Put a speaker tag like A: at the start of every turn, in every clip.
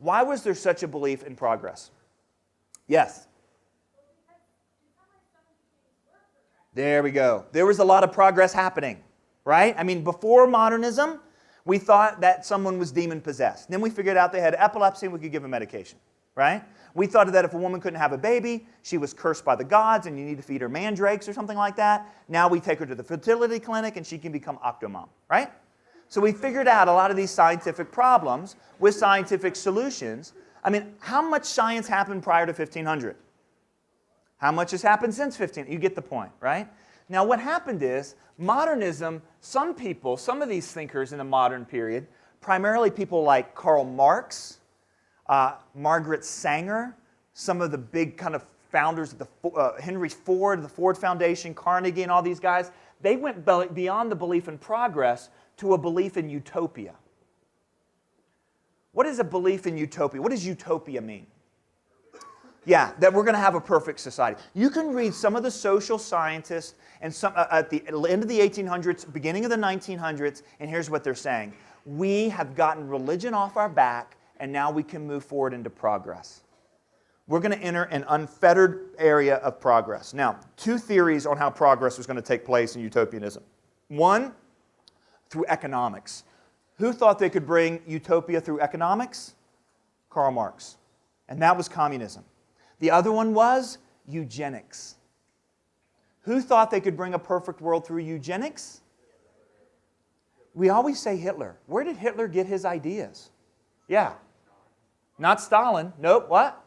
A: Why was there such a belief in progress? Yes? There we go. There was a lot of progress happening, right? I mean, before modernism, we thought that someone was demon-possessed. Then we figured out they had epilepsy and we could give them medication, right? We thought that if a woman couldn't have a baby, she was cursed by the gods and you need to feed her mandrakes or something like that. Now we take her to the fertility clinic and she can become Octomom, right? So we figured out a lot of these scientific problems with scientific solutions. I mean, how much science happened prior to 1500? How much has happened since 1500? You get the point, right? Now what happened is, modernism, some people, some of these thinkers in the modern period, primarily people like Karl Marx, Margaret Sanger, some of the big kind of founders of the Henry Ford, the Ford Foundation, Carnegie, and all these guys, they went beyond the belief in progress to a belief in utopia. What is a belief in utopia? What does utopia mean? Yeah, that we're going to have a perfect society. You can read some of the social scientists and some at the end of the 1800s, beginning of the 1900s, and here's what they're saying. We have gotten religion off our back, and now we can move forward into progress. We're going to enter an unfettered area of progress. Now, two theories on how progress was going to take place in utopianism. One, through economics. Who thought they could bring utopia through economics? Karl Marx. And that was communism. The other one was eugenics. Who thought they could bring a perfect world through eugenics? We always say Hitler. Where did Hitler get his ideas? Yeah. Not Stalin. Nope. What?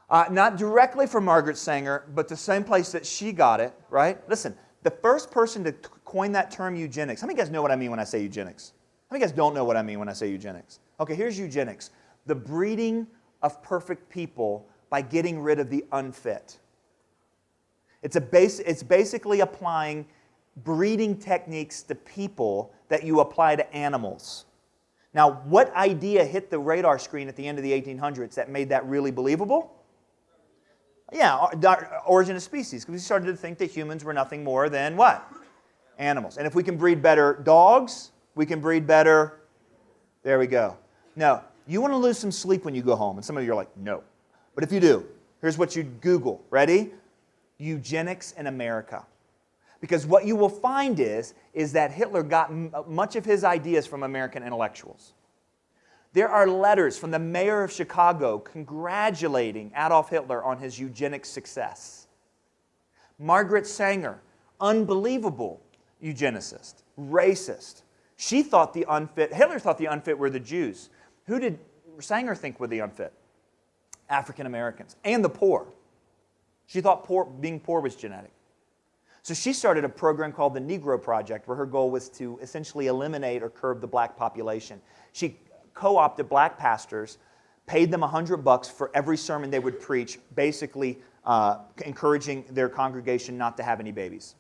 A: Not directly from Margaret Sanger, but the same place that she got it, right? Listen, the first person to coin that term eugenics. How many of you guys know what I mean when I say eugenics? How many of you guys don't know what I mean when I say eugenics? Okay, here's eugenics. The breeding of perfect people by getting rid of the unfit. It's basically applying breeding techniques to people that you apply to animals. Now, what idea hit the radar screen at the end of the 1800s that made that really believable? Yeah, Origin of Species, because we started to think that humans were nothing more than what? Animals. And if we can breed better dogs, we can breed better... There we go. No. You want to lose some sleep when you go home, and some of you are like, no. But if you do, here's what you Google. Ready? Eugenics in America. Because what you will find is that Hitler got much of his ideas from American intellectuals. There are letters from the mayor of Chicago congratulating Adolf Hitler on his eugenics success. Margaret Sanger, unbelievable eugenicist, racist. She thought the unfit, Hitler thought the unfit were the Jews. Who did Sanger think were the unfit? African Americans and the poor. She thought being poor was genetic. So she started a program called the Negro Project, where her goal was to essentially eliminate or curb the black population. She co-opted black pastors, paid them $100 for every sermon they would preach, basically encouraging their congregation not to have any babies.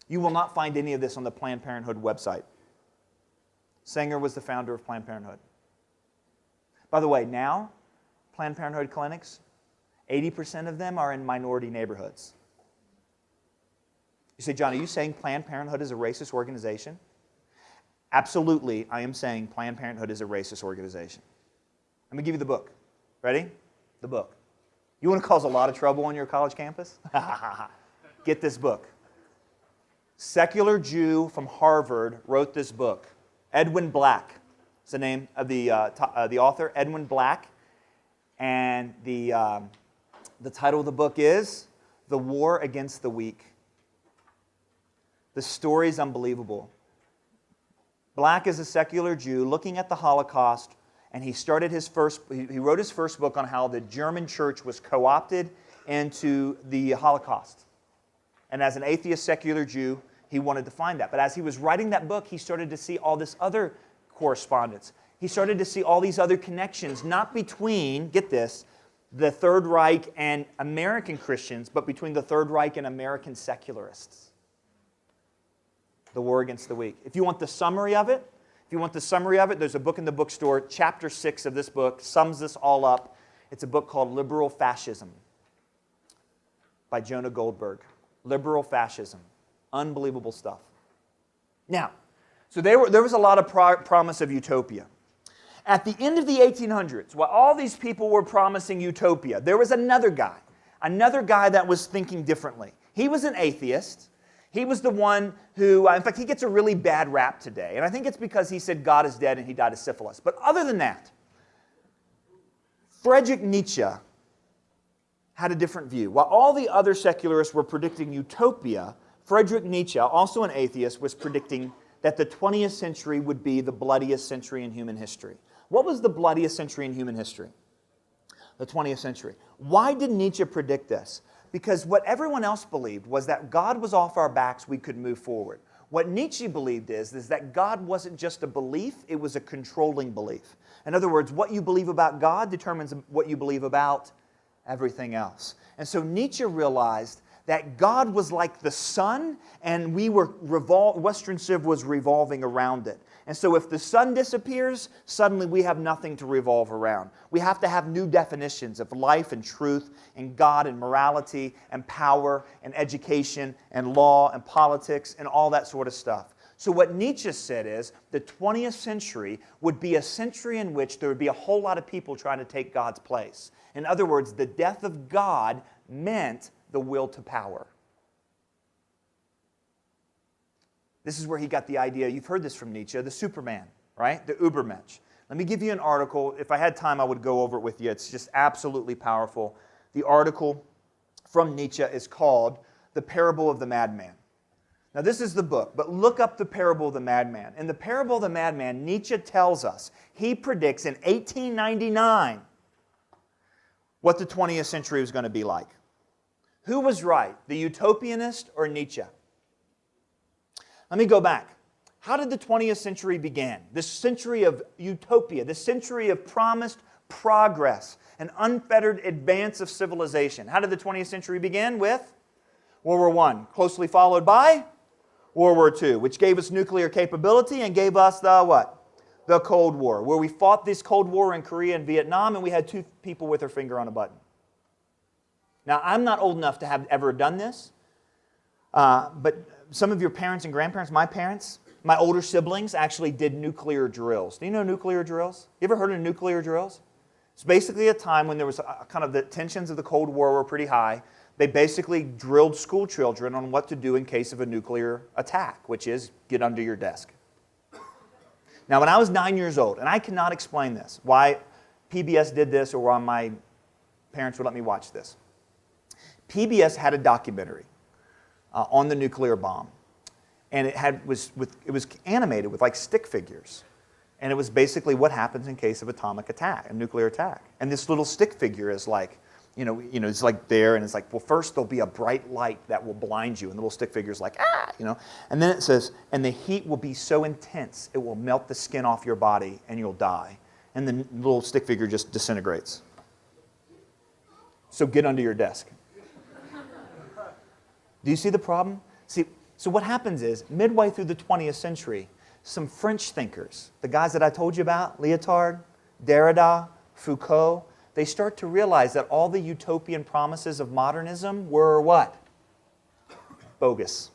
A: You will not find any of this on the Planned Parenthood website. Sanger was the founder of Planned Parenthood. By the way, now, Planned Parenthood clinics, 80% of them are in minority neighborhoods. You say, John, are you saying Planned Parenthood is a racist organization? Absolutely, I am saying Planned Parenthood is a racist organization. Let me give you the book. Ready? The book. You want to cause a lot of trouble on your college campus? Get this book. Secular Jew from Harvard wrote this book. Edwin Black is the name of the author, Edwin Black. And the title of the book is The War Against the Weak. The story is unbelievable. Black is a secular Jew looking at the Holocaust, and he wrote his first book on how the German church was co-opted into the Holocaust. And as an atheist secular Jew, he wanted to find that. But as he was writing that book, he started to see all this other correspondence. He started to see all these other connections, not between, get this, the Third Reich and American Christians, but between the Third Reich and American secularists. The War Against the Weak. If you want the summary of it, there's a book in the bookstore. Chapter 6 of this book sums this all up. It's a book called Liberal Fascism by Jonah Goldberg. Liberal Fascism. Unbelievable stuff. Now, So there was a lot of promise of utopia. At the end of the 1800s, while all these people were promising utopia, there was another guy that was thinking differently. He was an atheist. He was the one who, in fact, he gets a really bad rap today. And I think it's because he said God is dead and he died of syphilis. But other than that, Friedrich Nietzsche had a different view. While all the other secularists were predicting utopia, Friedrich Nietzsche, also an atheist, was predicting that the 20th century would be the bloodiest century in human history. What was the bloodiest century in human history? The 20th century. Why did Nietzsche predict this? Because what everyone else believed was that God was off our backs, we could move forward. What Nietzsche believed is that God wasn't just a belief, it was a controlling belief. In other words, what you believe about God determines what you believe about everything else. And so Nietzsche realized that God was like the sun, and Western civ was revolving around it. And so if the sun disappears, suddenly we have nothing to revolve around. We have to have new definitions of life and truth and God and morality and power and education and law and politics and all that sort of stuff. So what Nietzsche said is the 20th century would be a century in which there would be a whole lot of people trying to take God's place. In other words, the death of God meant the will to power. This is where he got the idea, you've heard this from Nietzsche, the Superman, right? The Übermensch. Let me give you an article. If I had time, I would go over it with you. It's just absolutely powerful. The article from Nietzsche is called The Parable of the Madman. Now, this is the book, but look up The Parable of the Madman. In The Parable of the Madman, Nietzsche tells us, he predicts in 1899 what the 20th century was going to be like. Who was right, the utopianist or Nietzsche? Let me go back. How did the 20th century begin? This century of utopia, this century of promised progress, an unfettered advance of civilization. How did the 20th century begin? With World War I, closely followed by World War II, which gave us nuclear capability and gave us the what? The Cold War, where we fought this Cold War in Korea and Vietnam, and we had two people with their finger on a button. Now, I'm not old enough to have ever done this, but some of your parents and grandparents, my parents, my older siblings actually did nuclear drills. Do you know nuclear drills? You ever heard of nuclear drills? It's basically a time when there was kind of the tensions of the Cold War were pretty high. They basically drilled school children on what to do in case of a nuclear attack, which is get under your desk. Now, when I was 9 years old, and I cannot explain this, why PBS did this or why my parents would let me watch this. PBS had a documentary on the nuclear bomb, and it was animated with like stick figures, and it was basically what happens in case of atomic attack, a nuclear attack. And this little stick figure is like, it's like there, and it's like, well, first there'll be a bright light that will blind you, and the little stick figure's like, and then it says, and the heat will be so intense it will melt the skin off your body and you'll die, and the little stick figure just disintegrates. So get under your desk. Do you see the problem? So what happens is, midway through the 20th century, some French thinkers, the guys that I told you about, Lyotard, Derrida, Foucault, they start to realize that all the utopian promises of modernism were what? Bogus.